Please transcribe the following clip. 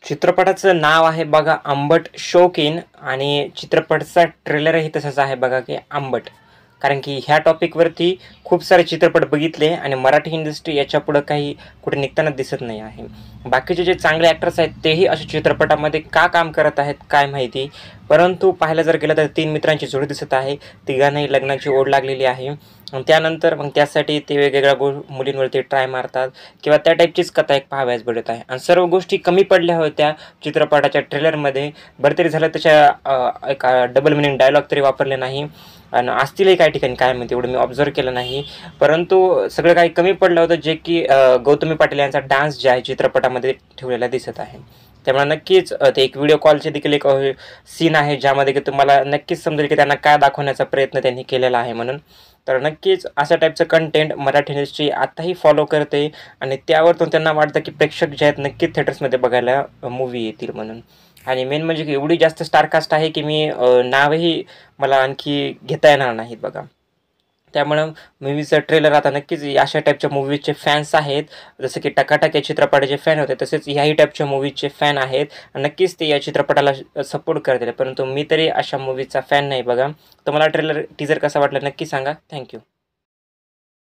चित्रपटाचं नाव आहे बघा अंबट शौकीन आणि चित्रपटाचा ट्रेलरही तसाच आहे बघा की अंबट. कारण की ह्या टॉपिकवरती खूप सारे चित्रपट बघितले आणि मराठी इंडस्ट्री याच्यापुढं काही कुठे निघताना दिसत नाही आहे. बाकीचे जे चांगले ॲक्टर्स आहेत तेही अशा चित्रपटामध्ये का काम करत आहेत काय माहिती. परंतु पाहायला जर गेलं तर 3 मित्रांची जोडी दिसत आहे. तिघांनाही लग्नाची ओढ लागलेली आहे. आणि त्यानंतर मग त्यासाठी ते वेगवेगळ्या मुलींवरती ट्राय मारतात किंवा त्या टाईपचीच कथा एक पाहावयास भेटत आहे. आणि सर्व गोष्टी कमी पडल्या होत्या चित्रपटाच्या ट्रेलरमध्ये. बरं तरी झालं त्याच्या एक डबल मिनिंग डायलॉग तरी वापरले नाही आणि असतीलही काही ठिकाणी काय माहिती एवढं मी ऑब्झर्व केलं नाही. परंतु सगळं काही कमी पडलं होतं जे की गौतमी पाटील यांचा डान्स जे आहे चित्रपटामध्ये ठेवलेला दिसत आहे. त्यामुळे नक्कीच ते एक व्हिडिओ कॉलचे देखील एक सीन आहे ज्यामध्ये की तुम्हाला नक्कीच समजेल की त्यांना काय दाखवण्याचा प्रयत्न त्यांनी केलेला आहे म्हणून. तर नक्कीच अशा टाईपचं कंटेंट मराठी इंडस्ट्री आत्ताही फॉलो करते आणि त्यावरतून त्यांना वाटतं की प्रेक्षक जे आहेत नक्कीच थिएटर्समध्ये बघायला मूव्ही येतील म्हणून. आणि मेन म्हणजे की एवढी जास्त स्टारकास्ट आहे की मी नावही मला आणखी घेता येणार नाहीत बघा. त्यामुळं मूव्हीचं ट्रेलर आता नक्कीच अशा टाईपच्या मूव्हीजचे फॅन्स आहेत. जसं की टकाटक या चित्रपटाचे फॅन होते तसेच ह्याही टाईपच्या मूव्हीजचे फॅन आहेत. नक्कीच ते या चित्रपटाला सपोर्ट करतील. परंतु मी तरी अशा मूव्हीचा फॅन नाही बघा. तुम्हाला ट्रेलर टीजर कसा वाटला नक्की सांगा. थँक्यू.